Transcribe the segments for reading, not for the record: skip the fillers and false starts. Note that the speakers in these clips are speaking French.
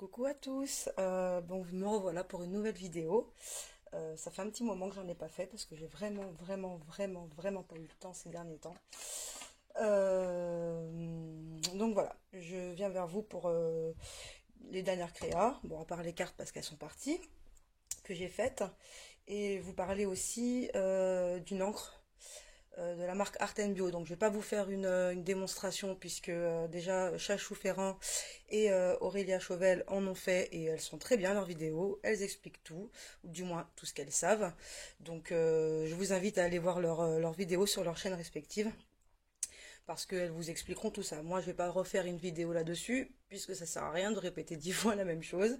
Coucou à tous, bon me revoilà pour une nouvelle vidéo. Ça fait un petit moment que j'en ai pas fait parce que j'ai vraiment pas eu le temps ces derniers temps. Donc voilà, je viens vers vous pour les dernières créas, bon à part les cartes parce qu'elles sont parties, que j'ai faites, et vous parler aussi d'une encre de la marque Art Bio. Donc je vais pas vous faire une démonstration puisque déjà Chachou Ferrand et Aurélia Chauvel en ont fait et elles sont très bien leurs vidéos. Elles expliquent tout, ou du moins tout ce qu'elles savent. Donc je vous invite à aller voir leurs vidéos sur leurs chaînes respectives parce qu'elles vous expliqueront tout ça. Moi, je vais pas refaire une vidéo là-dessus, puisque ça sert à rien de répéter 10 fois la même chose.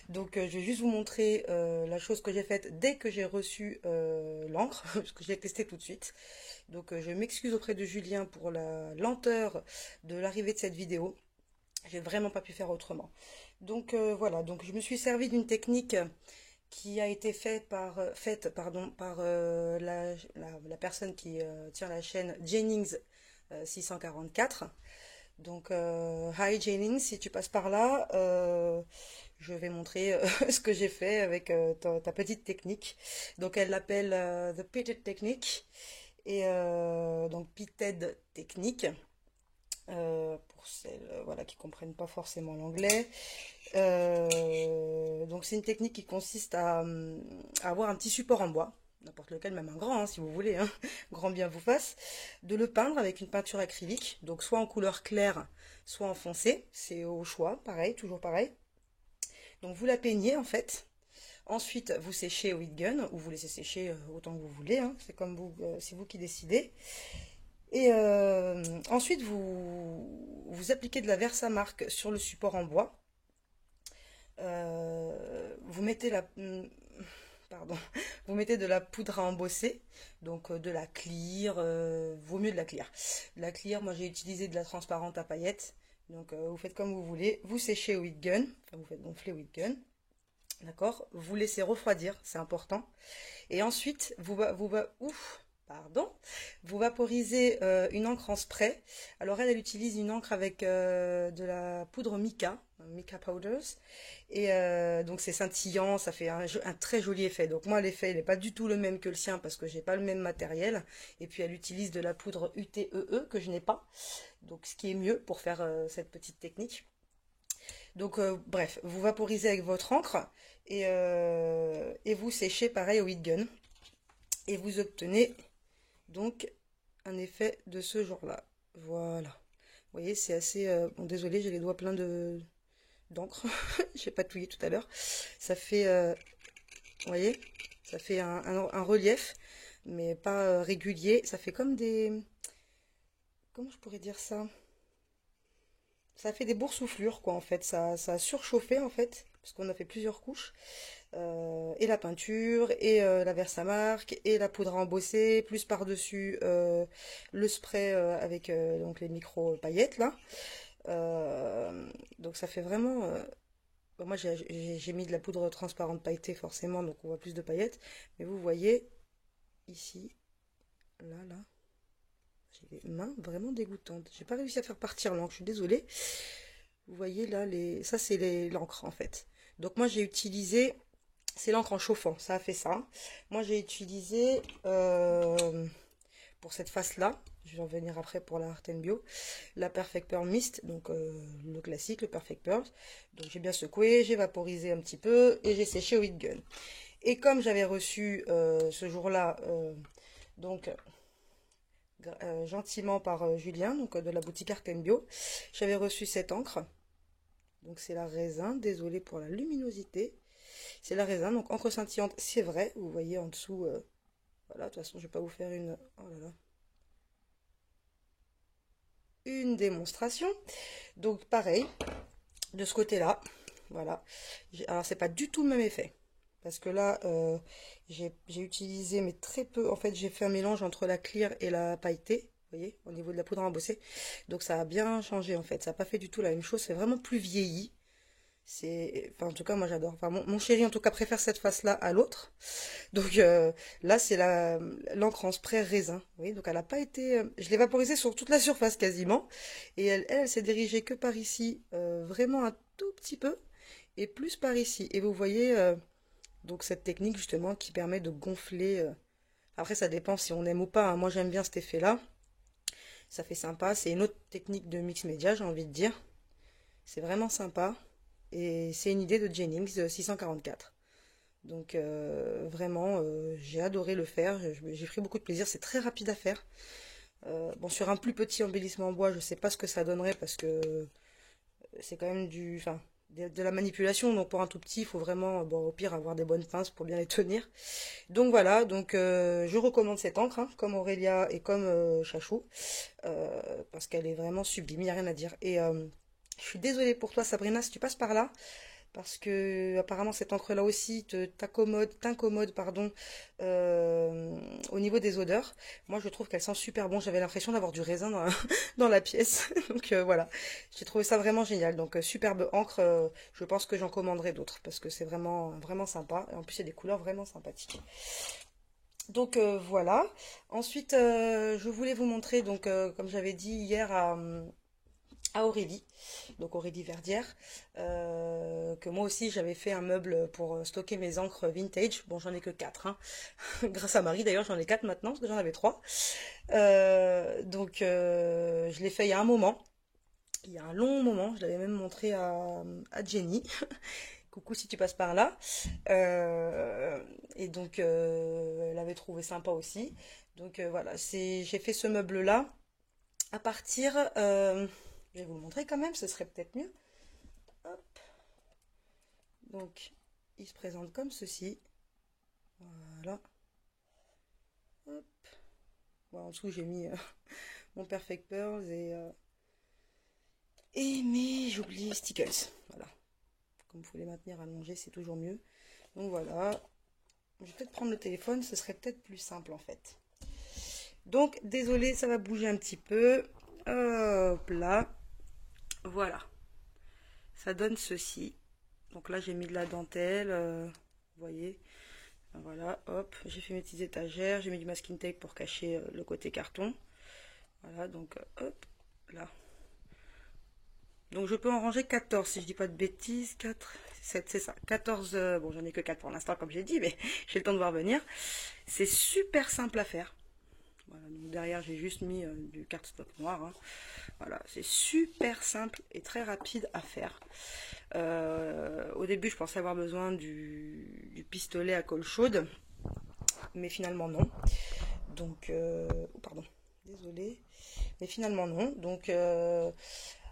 Donc, je vais juste vous montrer la chose que j'ai faite dès que j'ai reçu l'encre, parce que je l'ai testé tout de suite. Donc, je m'excuse auprès de Julien pour la lenteur de l'arrivée de cette vidéo. J'ai vraiment pas pu faire autrement. Donc, voilà, donc je me suis servi d'une technique qui a été faite par la personne qui tient la chaîne Jennings 644. Donc, hi Jennings, si tu passes par là, je vais montrer ce que j'ai fait avec ta petite technique. Donc, elle l'appelle The Pitted Technique, et donc Pitted Technique. Pour celles voilà, qui comprennent pas forcément l'anglais. Donc c'est une technique qui consiste à avoir un petit support en bois, n'importe lequel, même un grand hein, si vous voulez, hein, grand bien vous fasse, de le peindre avec une peinture acrylique, donc soit en couleur claire, soit en foncé, c'est au choix, pareil, toujours pareil. Donc vous la peignez en fait. Ensuite, vous séchez au heat gun, ou vous laissez sécher autant que vous voulez, hein, c'est comme vous, c'est vous qui décidez. Et ensuite, vous appliquez de la Versamark sur le support en bois. Vous mettez pardon, vous mettez de la poudre à embosser, donc de la clear, vaut mieux de la clear. De la clear, moi j'ai utilisé de la transparente à paillettes, donc vous faites comme vous voulez. Vous séchez au heat gun, enfin vous faites gonfler au heat gun, d'accord. Vous laissez refroidir, c'est important. Et ensuite, pardon, vous vaporisez une encre en spray. Alors elle utilise une encre avec de la poudre mica, mica powders, et donc c'est scintillant, ça fait un très joli effet. Donc moi l'effet il n'est pas du tout le même que le sien parce que j'ai pas le même matériel. Et puis elle utilise de la poudre UTEE que je n'ai pas, donc ce qui est mieux pour faire cette petite technique. Donc bref, vous vaporisez avec votre encre et vous séchez pareil au heat gun. Et vous obtenez donc un effet de ce genre-là. Voilà. Vous voyez, c'est assez... bon, désolé, j'ai les doigts pleins d'encre. J'ai patouillé tout à l'heure. Ça fait... vous voyez, ça fait un relief, mais pas régulier. Ça fait comme des... Comment je pourrais dire ça? Ça fait des boursouflures, quoi, en fait. Ça a surchauffé, en fait, parce qu'on a fait plusieurs couches. Et la peinture, et la Versamark, et la poudre à embosser, plus par-dessus le spray avec donc les micro paillettes, là. Donc ça fait vraiment... bon, moi, j'ai mis de la poudre transparente pailletée, forcément, donc on voit plus de paillettes. Mais vous voyez, ici, là... J'ai les mains vraiment dégoûtantes. J'ai pas réussi à faire partir l'encre, je suis désolée. Vous voyez là, ça c'est l'encre en fait. Donc moi j'ai utilisé, c'est l'encre en chauffant, ça a fait ça. Moi j'ai utilisé, pour cette face-là, je vais en venir après pour la Art Bio, la Perfect Pearl Mist, donc le classique, le Perfect Pearl. Donc j'ai bien secoué, j'ai vaporisé un petit peu et j'ai séché au heat gun. Et comme j'avais reçu ce jour-là, donc gentiment par Julien, donc de la boutique Art Bio, j'avais reçu cette encre. Donc c'est la raisin, désolé pour la luminosité. C'est la raisin, donc encre scintillante, c'est vrai. Vous voyez en dessous, voilà, de toute façon je vais pas vous faire oh là là, une démonstration. Donc pareil, de ce côté-là, voilà. Alors c'est pas du tout le même effet. Parce que là, j'ai utilisé, mais très peu, en fait j'ai fait un mélange entre la clear et la pailletée. Vous voyez, au niveau de la poudre à embosser. Donc ça a bien changé en fait. Ça n'a pas fait du tout la même chose. C'est vraiment plus vieilli. Enfin, en tout cas, moi j'adore. Enfin, mon chéri en tout cas préfère cette face-là à l'autre. Donc là, c'est l'encre en spray raisin. Vous voyez, donc elle n'a pas été. Je l'ai vaporisée sur toute la surface quasiment. Et elle s'est dirigée que par ici, vraiment un tout petit peu. et plus par ici. Et vous voyez donc cette technique justement qui permet de gonfler. Après ça dépend si on aime ou pas, hein. Moi j'aime bien cet effet-là. Ça fait sympa. C'est une autre technique de mix média, j'ai envie de dire. C'est vraiment sympa. Et c'est une idée de Jennings 644. Donc vraiment, j'ai adoré le faire. J'ai pris beaucoup de plaisir. C'est très rapide à faire. Bon, sur un plus petit embellissement en bois, je sais pas ce que ça donnerait parce que c'est quand même enfin, de la manipulation. Donc pour un tout petit, il faut vraiment, bon, au pire, avoir des bonnes pinces pour bien les tenir. Donc voilà, donc je recommande cette encre, hein, comme Aurélia et comme Chachou, parce qu'elle est vraiment sublime, il n'y a rien à dire. Et je suis désolée pour toi, Sabrina, si tu passes par là, parce que apparemment cette encre-là aussi t'incommode, pardon, au niveau des odeurs. Moi, je trouve qu'elle sent super bon. J'avais l'impression d'avoir du raisin dans dans la pièce. Donc voilà, j'ai trouvé ça vraiment génial. Donc superbe encre. Je pense que j'en commanderai d'autres parce que c'est vraiment vraiment sympa. Et en plus, il y a des couleurs vraiment sympathiques. Donc voilà. Ensuite, je voulais vous montrer, donc comme j'avais dit hier à Aurélie, donc Aurélie Verdière, que moi aussi j'avais fait un meuble pour stocker mes encres vintage. Bon, j'en ai que 4, hein. Grâce à Marie d'ailleurs, j'en ai 4 maintenant, parce que j'en avais 3. Donc je l'ai fait il y a un moment, il y a un long moment, je l'avais même montré à Jenny. Coucou si tu passes par là. Et donc elle avait trouvé sympa aussi. Donc voilà, j'ai fait ce meuble-là à partir... je vais vous le montrer quand même, ce serait peut-être mieux. Hop. Donc, il se présente comme ceci. Voilà. Hop. Bon, en dessous, j'ai mis mon Perfect Pearls et mes, j'oublie, Stickles. Voilà. Comme vous pouvez les maintenir allongés, c'est toujours mieux. Donc voilà. Je vais peut-être prendre le téléphone, ce serait peut-être plus simple en fait. Donc, désolé, ça va bouger un petit peu. Hop là. Voilà. Ça donne ceci. Donc là, j'ai mis de la dentelle. Vous voyez. Voilà, hop. J'ai fait mes petites étagères. J'ai mis du masking tape pour cacher le côté carton. Voilà, donc hop. Là. Donc je peux en ranger 14 si je dis pas de bêtises. 4, 7, c'est ça. 14. Bon, j'en ai que 4 pour l'instant, comme j'ai dit, mais j'ai le temps de voir venir. C'est super simple à faire. Voilà, donc derrière, j'ai juste mis du cardstock noir. Hein. Voilà, c'est super simple et très rapide à faire. Au début, je pensais avoir besoin du pistolet à colle chaude, mais finalement non. Donc, oh, pardon, désolé, mais finalement non. Donc,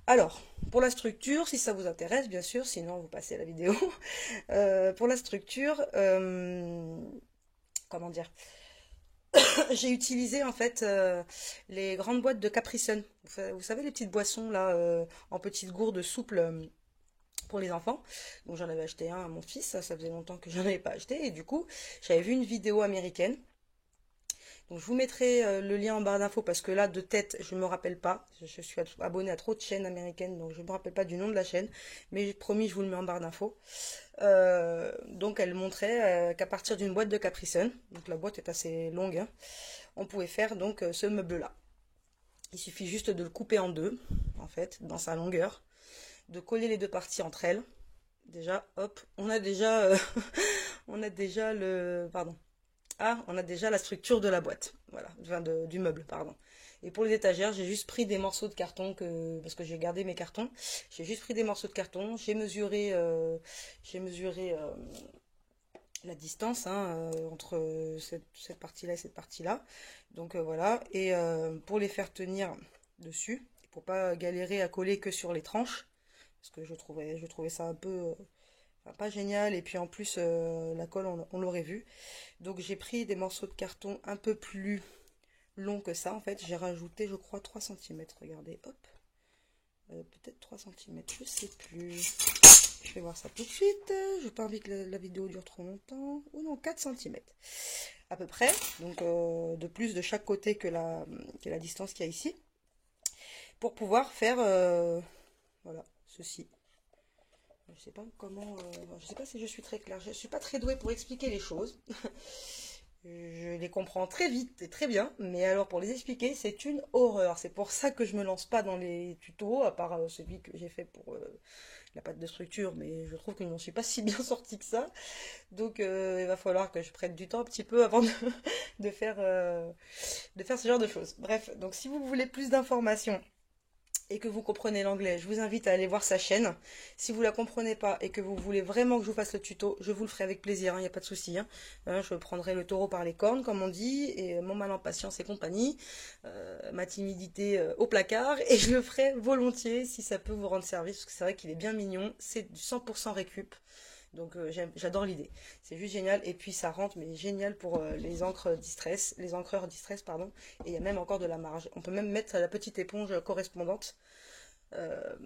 alors, pour la structure, si ça vous intéresse, bien sûr, sinon vous passez à la vidéo. Pour la structure, comment dire? J'ai utilisé en fait les grandes boîtes de Capri Sun. Vous savez les petites boissons là en petites gourdes souples pour les enfants. Donc j'en avais acheté un à mon fils, ça faisait longtemps que j'en avais pas acheté et du coup j'avais vu une vidéo américaine. Donc je vous mettrai le lien en barre d'infos parce que là de tête je me rappelle pas. Je suis abonnée à trop de chaînes américaines donc je me rappelle pas du nom de la chaîne. Mais promis je vous le mets en barre d'infos. Donc elle montrait qu'à partir d'une boîte de Capri Sun, donc la boîte est assez longue, hein, on pouvait faire donc ce meuble là. Il suffit juste de le couper en deux en fait dans sa longueur, de coller les deux parties entre elles. Déjà hop, on a déjà on a déjà le pardon. Ah, on a déjà la structure de la boîte, voilà, enfin du meuble, pardon. Et pour les étagères, j'ai juste pris des morceaux de carton parce que j'ai gardé mes cartons. J'ai juste pris des morceaux de carton, j'ai mesuré la distance hein, entre cette partie-là et cette partie-là. Donc voilà, et pour les faire tenir dessus, pour pas galérer à coller que sur les tranches, parce que je trouvais ça un peu enfin, pas génial, et puis en plus la colle on l'aurait vu. Donc j'ai pris des morceaux de carton un peu plus longs que ça en fait, j'ai rajouté je crois 3 cm, regardez, hop, peut-être 3 cm, je sais plus. Je vais voir ça tout de suite. Je n'ai pas envie que la vidéo dure trop longtemps. Ou non, 4 cm à peu près. Donc de plus de chaque côté que la distance qu'il y a ici. Pour pouvoir faire voilà, ceci. Je sais pas comment. Je sais pas si je suis très claire. Je suis pas très douée pour expliquer les choses. Je les comprends très vite et très bien, mais alors pour les expliquer, c'est une horreur. C'est pour ça que je me lance pas dans les tutos, à part celui que j'ai fait pour la pâte de structure, mais je trouve que je n'en suis pas si bien sortie que ça. Donc il va falloir que je prenne du temps un petit peu avant de faire ce genre de choses. Bref, donc si vous voulez plus d'informations et que vous comprenez l'anglais, je vous invite à aller voir sa chaîne. Si vous la comprenez pas et que vous voulez vraiment que je vous fasse le tuto, je vous le ferai avec plaisir, il n'y a pas de souci. Je prendrai le taureau par les cornes, comme on dit, et mon mal en patience et compagnie, ma timidité au placard, et je le ferai volontiers si ça peut vous rendre service, parce que c'est vrai qu'il est bien mignon, c'est du 100% récup. Donc j'adore l'idée. C'est juste génial. Et puis ça rentre, mais génial pour les encres distress, les encreurs distress, pardon. Et il y a même encore de la marge. On peut même mettre la petite éponge correspondante euh,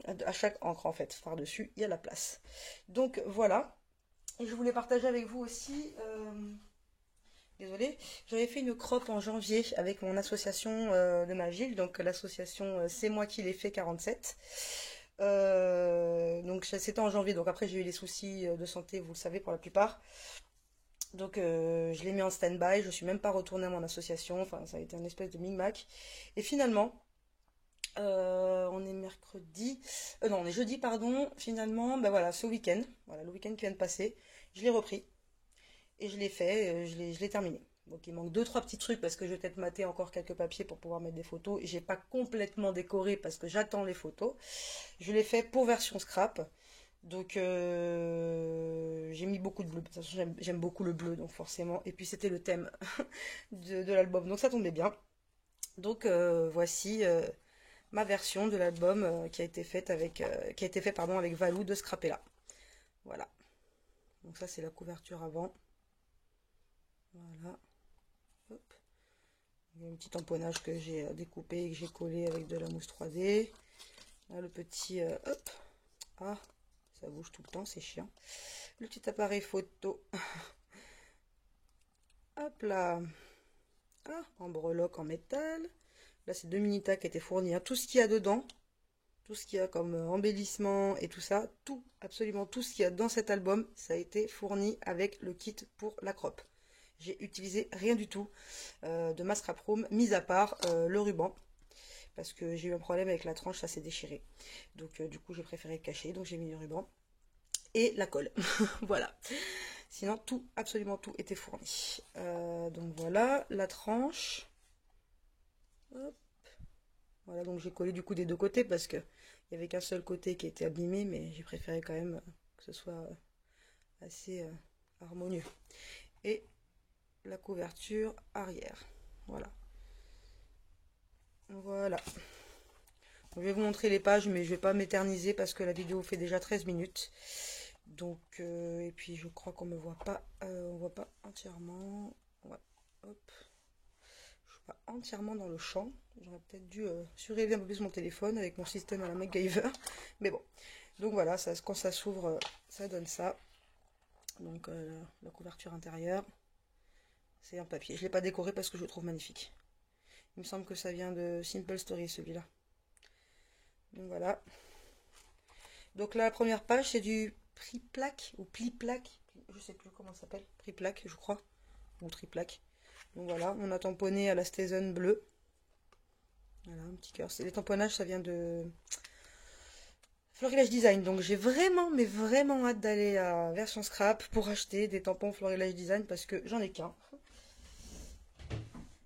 à chaque encre en fait. Par-dessus, il y a la place. Donc voilà. Et je voulais partager avec vous aussi. Désolée, j'avais fait une crop en janvier avec mon association de ma ville, donc l'association C'est moi qui l'ai fait 47. Donc c'était en janvier, donc après j'ai eu les soucis de santé, vous le savez pour la plupart. Donc je l'ai mis en stand-by, je suis même pas retournée à mon association, enfin ça a été un espèce de micmac. Et finalement, on est mercredi, non on est jeudi pardon, finalement, ben voilà, ce week-end, voilà le week-end qui vient de passer, je l'ai repris et je l'ai fait, je l'ai terminé. Donc il manque deux trois petits trucs parce que je vais peut-être mater encore quelques papiers pour pouvoir mettre des photos. Et j'ai pas complètement décoré parce que j'attends les photos. Je l'ai fait pour version scrap. Donc j'ai mis beaucoup de bleu. De toute façon, j'aime beaucoup le bleu, donc forcément. Et puis c'était le thème de l'album, donc ça tombait bien. Donc voici ma version de l'album qui a été faite qui a été fait pardon avec Valou de Scrapella. Voilà. Donc ça c'est la couverture avant. Voilà. Hop. Il y a un petit tamponnage que j'ai découpé et que j'ai collé avec de la mousse 3D. Là le petit hop. Ah, ça bouge tout le temps, c'est chiant. Le petit appareil photo. Hop là. Ah, en breloque en métal. Là, c'est deux Minita qui étaient fournis. Tout ce qu'il y a dedans, tout ce qu'il y a comme embellissement et tout ça, tout, absolument tout ce qu'il y a dans cet album, ça a été fourni avec le kit pour la crop. J'ai utilisé rien du tout de ma scrap room, mis à part le ruban. Parce que j'ai eu un problème avec la tranche, ça s'est déchiré. Donc du coup, j'ai préféré le cacher, donc j'ai mis le ruban. Et la colle. Voilà. Sinon, tout, absolument tout était fourni. Donc voilà, la tranche. Hop. Voilà, donc j'ai collé du coup des deux côtés parce que il n'y avait qu'un seul côté qui était abîmé, mais j'ai préféré quand même que ce soit assez harmonieux. Et la couverture arrière. Voilà. Voilà. Je vais vous montrer les pages, mais je vais pas m'éterniser parce que la vidéo fait déjà 13 minutes. Donc, et puis je crois qu'on me voit pas, on voit pas entièrement. Ouais, hop. Je suis pas entièrement dans le champ. J'aurais peut-être dû surélever un peu plus mon téléphone avec mon système à la MacGyver. Mais bon. Donc voilà, ça, quand ça s'ouvre, ça donne ça. Donc la couverture intérieure, c'est un papier. Je l'ai pas décoré parce que je le trouve magnifique. Il me semble que ça vient de Simple Story celui-là. Donc voilà. Donc là, la première page, c'est du Priplaque ou Pliplaque. Je sais plus comment ça s'appelle. Priplaque, je crois. Ou Triplaque. Donc voilà, on a tamponné à la Stézen bleue. Voilà, un petit cœur. Les tamponnages, ça vient de Florilège Design. Donc j'ai vraiment, mais vraiment hâte d'aller à version scrap pour acheter des tampons Florilège Design parce que j'en ai qu'un.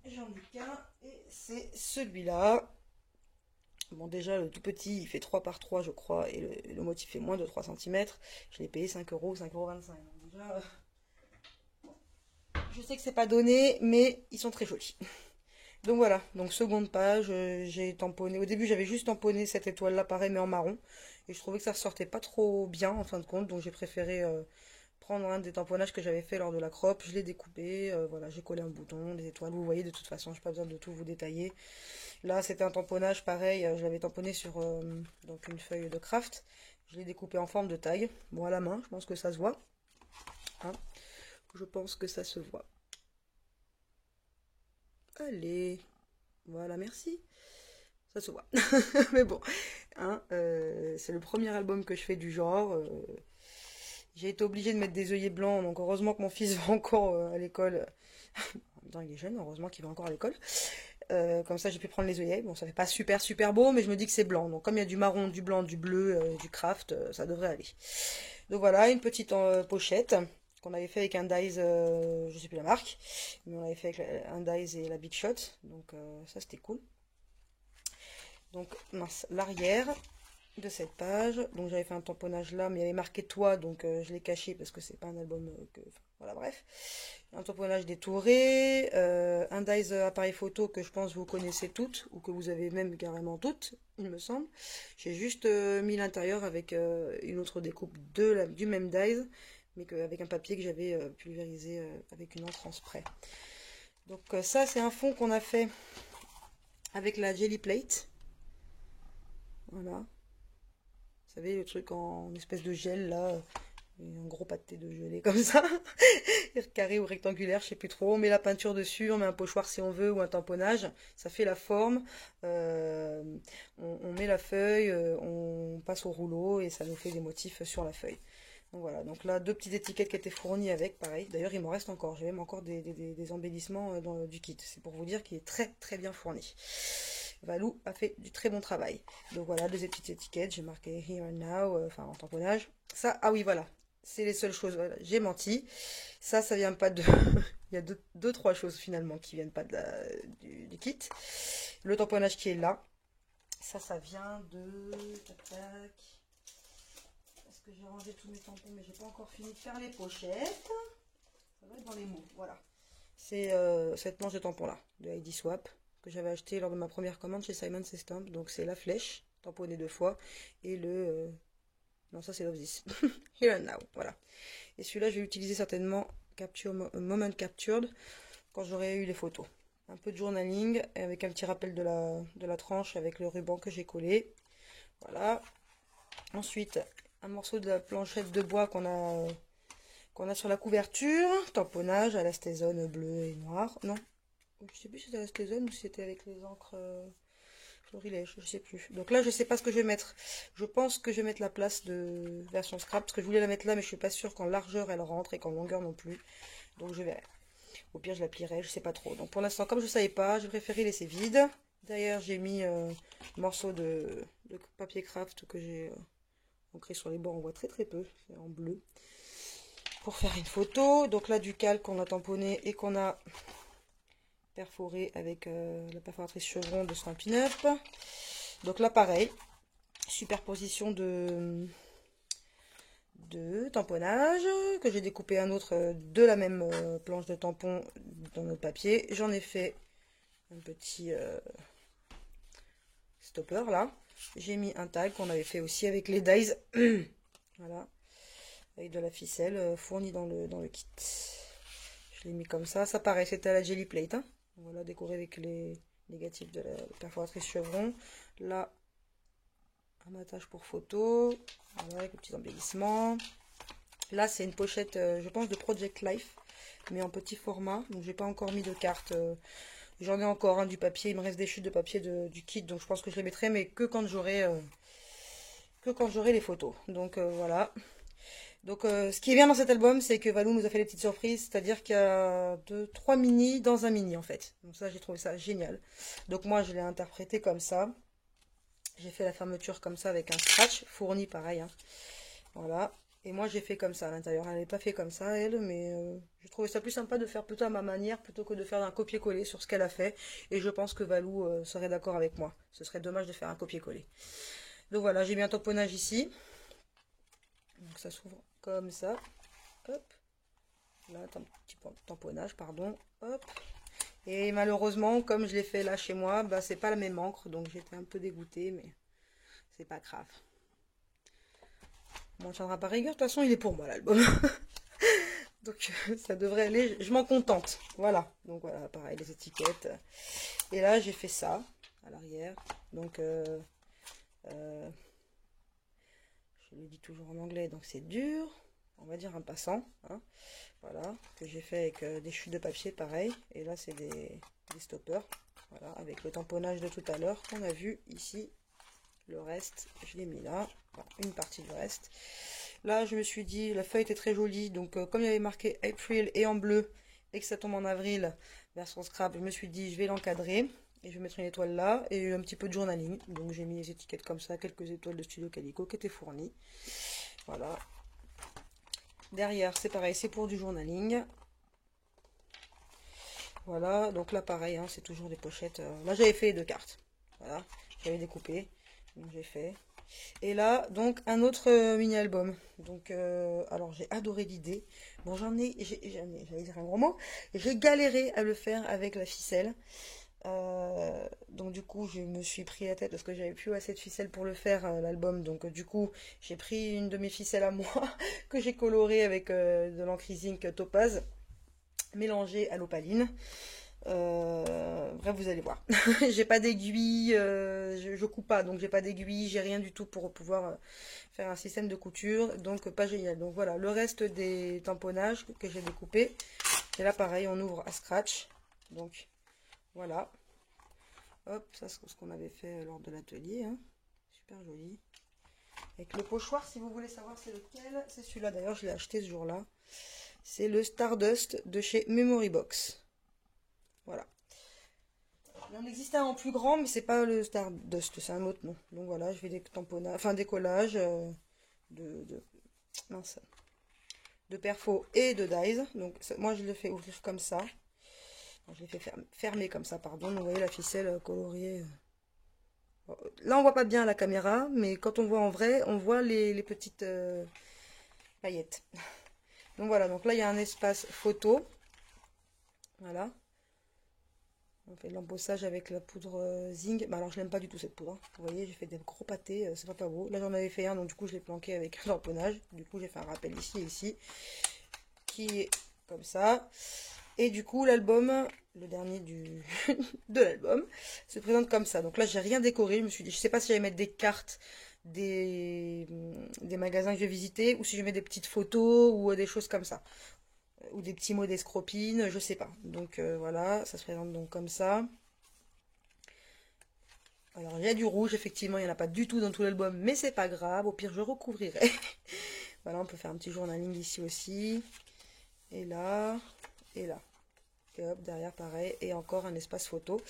J'en ai qu'un et c'est celui-là. Bon, déjà, le tout petit, il fait 3 par 3 je crois, et le motif fait moins de 3 cm. Je l'ai payé 5 euros, 5,25 €. Donc déjà, je sais que c'est pas donné, mais ils sont très jolis. Donc voilà, donc seconde page, j'ai tamponné. Au début, j'avais juste tamponné cette étoile-là, pareil, mais en marron. Et je trouvais que ça ressortait pas trop bien, en fin de compte. Donc j'ai préféré prendre un des tamponnages que j'avais fait lors de la crop. Je l'ai découpé, voilà, j'ai collé un bouton, des étoiles. Vous voyez, de toute façon, j'ai pas besoin de tout vous détailler. Là, c'était un tamponnage pareil, je l'avais tamponné sur donc une feuille de craft. Je l'ai découpé en forme de taille. Bon, à la main, je pense que ça se voit. Hein, je pense que ça se voit. Allez, voilà, merci. Ça se voit. Mais bon, hein, c'est le premier album que je fais du genre. J'ai été obligée de mettre des œillets blancs, donc heureusement que mon fils va encore à l'école. En même temps, il est jeune, heureusement qu'il va encore à l'école. Comme ça, j'ai pu prendre les œillets. Bon, ça fait pas super super beau, mais je me dis que c'est blanc. Donc, comme il y a du marron, du blanc, du bleu, du craft, ça devrait aller. Donc voilà, une petite pochette qu'on avait fait avec un dies, je sais plus la marque, mais on avait fait avec un dies et la Big Shot. Donc ça, c'était cool. Donc, mince, l'arrière de cette page. Donc j'avais fait un tamponnage là, mais il y avait marqué toi, donc je l'ai caché parce que c'est pas un album que. Enfin, voilà, bref. Un tamponnage détouré, un dies appareil photo que je pense vous connaissez toutes, ou que vous avez même carrément toutes, il me semble. J'ai juste mis l'intérieur avec une autre découpe du même dies, mais avec un papier que j'avais pulvérisé avec une encre en spray. Donc ça c'est un fond qu'on a fait avec la Jelly Plate. Voilà. Vous savez, le truc en espèce de gel là, un gros pâté de gelée comme ça, carré ou rectangulaire, je sais plus trop. On met la peinture dessus, on met un pochoir si on veut ou un tamponnage, ça fait la forme. On met la feuille, on passe au rouleau et ça nous fait des motifs sur la feuille. Donc voilà, donc là, deux petites étiquettes qui étaient fournies avec, pareil. D'ailleurs, il m'en reste encore, j'ai même encore des embellissements du kit. C'est pour vous dire qu'il est très très bien fourni. Valou a fait du très bon travail. Donc voilà, deux petites étiquettes, j'ai marqué Here and Now, enfin en tamponnage. Ça, ah oui, voilà, c'est les seules choses, voilà, j'ai menti. Ça vient pas de... Il y a deux, trois choses finalement qui viennent pas du kit. Le tamponnage qui est là, ça vient de... Tac, tac. Est-ce que j'ai rangé tous mes tampons, mais j'ai pas encore fini de faire les pochettes. Ça va être dans les mots, voilà. C'est cette manche de tampon là, de ID Swap, que j'avais acheté lors de ma première commande chez Simon Stamp. Donc c'est la flèche, tamponnée 2 fois, et le... Non, ça c'est Love This. Here and Now, voilà. Et celui-là, je vais l'utiliser certainement Moment Captured quand j'aurai eu les photos. Un peu de journaling avec un petit rappel de la tranche avec le ruban que j'ai collé. Voilà. Ensuite, un morceau de la planchette de bois qu'on a sur la couverture. Tamponnage à la Stézone bleu et noir. Non, je sais plus si c'était à la Stézone ou si c'était avec les encres Florilège, je sais plus. Donc là, je sais pas ce que je vais mettre. Je pense que je vais mettre la place de version scrap parce que je voulais la mettre là, mais je suis pas sûre qu'en largeur elle rentre et qu'en longueur non plus. Donc je verrai. Au pire, je la plierai, je sais pas trop. Donc pour l'instant, comme je savais pas, j'ai préféré laisser vide. Derrière, j'ai mis un morceau de papier craft que j'ai ancré sur les bords. On voit très très peu, c'est en bleu. Pour faire une photo. Donc là, du calque qu'on a tamponné et qu'on a perforé avec la perforatrice chevron de Stampin' Up. Donc là, pareil, superposition de tamponnage que j'ai découpé un autre de la même planche de tampon dans notre papier. J'en ai fait un petit stopper là. J'ai mis un tag qu'on avait fait aussi avec les dies. Voilà, avec de la ficelle fournie dans le kit. Je l'ai mis comme ça. Ça pareil, c'était à la Jelly Plate. Hein. Voilà, décoré avec les négatifs de la perforatrice chevron. Là, un attache pour photo. Voilà, avec les petits embellissements. Là, c'est une pochette, je pense, de Project Life, mais en petit format. Donc, j'ai pas encore mis de carte. J'en ai encore du papier. Il me reste des chutes de papier du kit, donc je pense que je les mettrai, mais que quand j'aurai les photos. Donc voilà. Donc ce qui est bien dans cet album, c'est que Valou nous a fait des petites surprises, c'est-à-dire qu'il y a 2, 3 mini dans un mini en fait. Donc ça, j'ai trouvé ça génial. Donc moi, je l'ai interprété comme ça. J'ai fait la fermeture comme ça avec un scratch fourni pareil. Hein. Voilà. Et moi, j'ai fait comme ça à l'intérieur. Elle n'avait pas fait comme ça, elle, mais j'ai trouvé ça plus sympa de faire plutôt à ma manière plutôt que de faire un copier-coller sur ce qu'elle a fait. Et je pense que Valou serait d'accord avec moi. Ce serait dommage de faire un copier-coller. Donc voilà, j'ai mis un tamponnage ici. Donc ça s'ouvre comme ça. Hop. Là, un petit tamponnage, pardon. Hop. Et malheureusement, comme je l'ai fait là chez moi, bah, c'est pas la même encre. Donc j'étais un peu dégoûtée, mais c'est pas grave. On m'en tiendra pas rigueur. De toute façon, il est pour moi l'album. Donc ça devrait aller. Je m'en contente. Voilà. Donc voilà, pareil, les étiquettes. Et là, j'ai fait ça à l'arrière. Donc je le dis toujours en anglais, donc c'est dur, on va dire un passant, hein. Voilà, que j'ai fait avec des chutes de papier, pareil, et là c'est des stoppers, voilà, avec le tamponnage de tout à l'heure qu'on a vu ici, Le reste, je l'ai mis là. Voilà, une partie du reste. Là, je me suis dit, la feuille était très jolie. Donc, comme il y avait marqué April et en bleu, et que ça tombe en avril, version scrap, je me suis dit, je vais l'encadrer. Et je vais mettre une étoile là, et un petit peu de journaling. Donc, j'ai mis les étiquettes comme ça, quelques étoiles de Studio Calico qui étaient fournies. Voilà. Derrière, c'est pareil, c'est pour du journaling. Voilà, donc là, pareil, hein, c'est toujours des pochettes. Là, j'avais fait les 2 cartes. Voilà, j'avais découpé. Donc, j'ai fait. Et là, donc, un autre mini-album. Donc, alors, j'ai adoré l'idée. Bon, j'allais dire un gros mot. J'ai galéré à le faire avec la ficelle. Donc, du coup, je me suis pris la tête parce que j'avais plus assez de ficelle pour le faire, l'album. Donc, du coup, j'ai pris une de mes ficelles à moi que j'ai colorée avec de l'encre zinc topaz mélangée à l'opaline. Bref, vous allez voir. J'ai pas d'aiguille, je coupe pas, donc j'ai pas d'aiguille, j'ai rien du tout pour pouvoir faire un système de couture, donc pas génial. Donc voilà, le reste des tamponnages que j'ai découpé. Et là, pareil, on ouvre à scratch. Donc voilà. Hop, ça c'est ce qu'on avait fait lors de l'atelier. Hein. Super joli. Avec le pochoir, si vous voulez savoir c'est lequel, c'est celui-là. D'ailleurs, je l'ai acheté ce jour-là. C'est le Stardust de chez Memory Box. Voilà. Il en existe un en plus grand, mais c'est pas le Stardust, c'est un autre nom. Donc voilà, je fais des tamponnages, enfin des collages mince, de perfo et de dies. Donc moi je le fais ouvrir comme ça. Je l'ai fait fermer comme ça, pardon. Donc, vous voyez la ficelle coloriée. Là on voit pas bien à la caméra, mais quand on voit en vrai, on voit les petites paillettes. Donc voilà, donc là il y a un espace photo. Voilà. On fait de l'embossage avec la poudre zinc. Bah alors je n'aime pas du tout cette poudre. Hein. Vous voyez, j'ai fait des gros pâtés, c'est pas beau. Là j'en avais fait un, donc du coup je l'ai planqué avec un tamponnage. Du coup j'ai fait un rappel ici et ici. Qui est comme ça. Et du coup l'album, le dernier de l'album, se présente comme ça. Donc là j'ai rien décoré. Je me suis dit, je sais pas si j'allais mettre des cartes des magasins que j'ai visités ou si je mets des petites photos ou des choses comme ça. Ou des petits mots d'escropine, je sais pas. Donc voilà, ça se présente donc comme ça. Alors il y a du rouge, effectivement, il n'y en a pas du tout dans tout l'album, mais c'est pas grave, au pire je recouvrirai. Voilà, on peut faire un petit journaling ici aussi. Et là, et là. Et hop, derrière pareil, et encore un espace photo.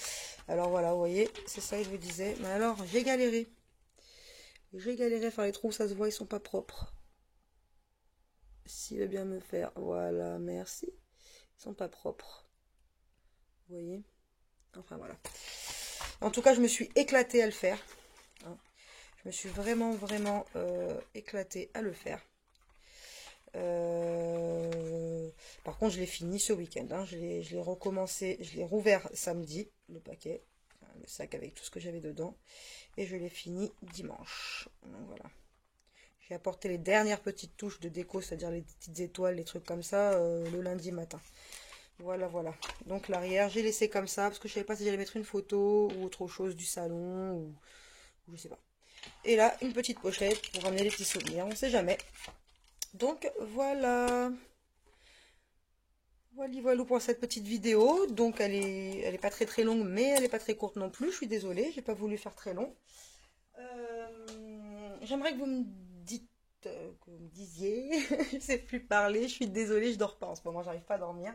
Alors voilà, vous voyez, c'est ça que je vous disais. Mais alors, j'ai galéré. J'ai galéré à faire les trous, ça se voit, ils sont pas propres. S'il veut bien me faire, voilà, merci. Ils sont pas propres. Vous voyez? Enfin voilà. En tout cas, je me suis éclatée à le faire. Hein. Je me suis vraiment éclatée à le faire. Par contre, je l'ai fini ce week-end. Hein. Je l'ai recommencé, je l'ai rouvert samedi, le paquet, enfin, le sac avec tout ce que j'avais dedans. Et je l'ai fini dimanche. Donc voilà. J'ai apporté les dernières petites touches de déco, c'est-à-dire les petites étoiles, les trucs comme ça, le lundi matin. Voilà, voilà. Donc l'arrière, j'ai laissé comme ça, parce que je savais pas si j'allais mettre une photo ou autre chose du salon, ou je sais pas. Et là, une petite pochette pour ramener les petits souvenirs, on sait jamais. Donc voilà. Voilà pour cette petite vidéo. Donc elle est pas très longue, mais elle est pas très courte non plus. Je suis désolée, j'ai pas voulu faire très long. J'aimerais que vous me dites, que vous me disiez, je sais plus parler. Je suis désolée, je dors pas en ce moment, j'arrive pas à dormir.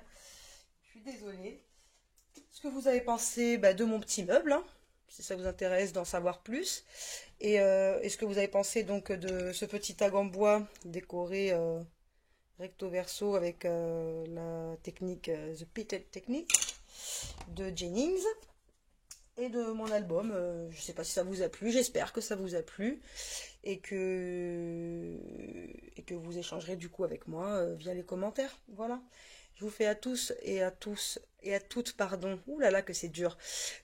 Je suis désolée. Ce que vous avez pensé de mon petit meuble, hein, si ça vous intéresse d'en savoir plus. Et ce que vous avez pensé donc de ce petit tag en bois décoré recto verso avec la technique The Pitted Technique de Jennings et de mon album. Je sais pas si ça vous a plu, j'espère que ça vous a plu et que vous échangerez du coup avec moi via les commentaires. Voilà. Je vous fais à tous et à toutes, pardon, ouh là là que c'est dur,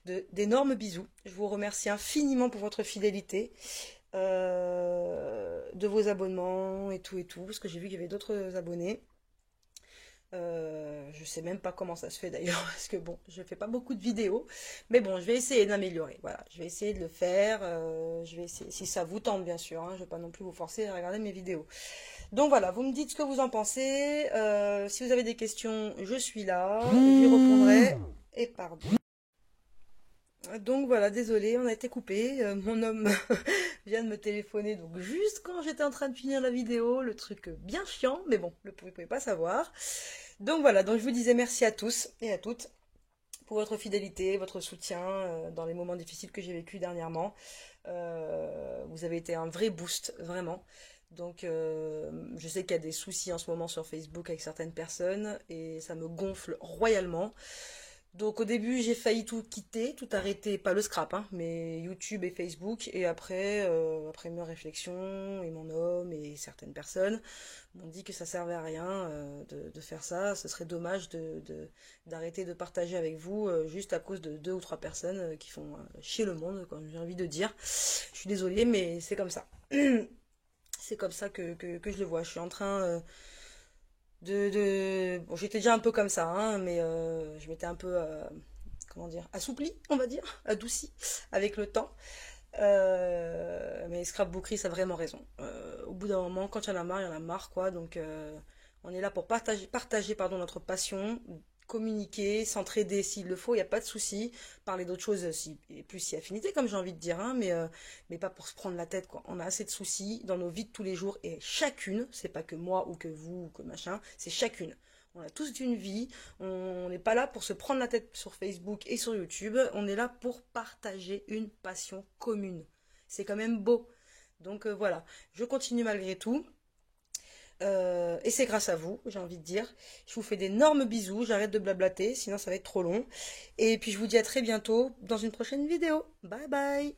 d'énormes bisous. Je vous remercie infiniment pour votre fidélité, de vos abonnements et tout, parce que j'ai vu qu'il y avait d'autres abonnés. Je sais même pas comment ça se fait d'ailleurs, parce que bon, je fais pas beaucoup de vidéos, mais bon, je vais essayer d'améliorer. Voilà, je vais essayer de le faire. Je vais essayer, si ça vous tente bien sûr. Hein, je vais pas non plus vous forcer à regarder mes vidéos. Donc voilà, vous me dites ce que vous en pensez. Si vous avez des questions, je suis là, j'y répondrai. Et pardon. Donc voilà, désolé, on a été coupé. Mon homme vient de me téléphoner, donc juste quand j'étais en train de finir la vidéo, le truc bien chiant, mais bon, vous ne pouvez pas savoir. Donc voilà, donc je vous disais merci à tous et à toutes pour votre fidélité, votre soutien dans les moments difficiles que j'ai vécu dernièrement. Vous avez été un vrai boost, vraiment. Donc je sais qu'il y a des soucis en ce moment sur Facebook avec certaines personnes et ça me gonfle royalement. Donc au début j'ai failli tout quitter, tout arrêter, pas le scrap, hein, mais YouTube et Facebook. Et après, après mes réflexions et mon homme et certaines personnes m'ont dit que ça servait à rien de faire ça. Ce serait dommage d'arrêter de partager avec vous juste à cause de deux ou trois personnes qui font chier le monde, comme j'ai envie de dire. Je suis désolée, mais c'est comme ça. C'est comme ça que je le vois. Je suis en train Bon, j'étais déjà un peu comme ça, hein, mais je m'étais un peu, comment dire, assouplie, on va dire, adoucie avec le temps. Mais Scrapbookery, ça a vraiment raison. Au bout d'un moment, quand il y en a marre, quoi. Donc, on est là pour partager pardon, notre passion, communiquer, s'entraider s'il le faut, il n'y a pas de souci. Parler d'autres choses, si, et plus si affinité, comme j'ai envie de dire, hein, mais pas pour se prendre la tête, quoi. On a assez de soucis dans nos vies de tous les jours, et chacune, c'est pas que moi ou que vous ou que machin, c'est chacune. On a tous une vie, on n'est pas là pour se prendre la tête sur Facebook et sur YouTube, on est là pour partager une passion commune. C'est quand même beau. Donc voilà, je continue malgré tout. Et c'est grâce à vous, j'ai envie de dire. Je vous fais d'énormes bisous, j'arrête de blablater, sinon ça va être trop long. Et puis je vous dis à très bientôt dans une prochaine vidéo. Bye bye!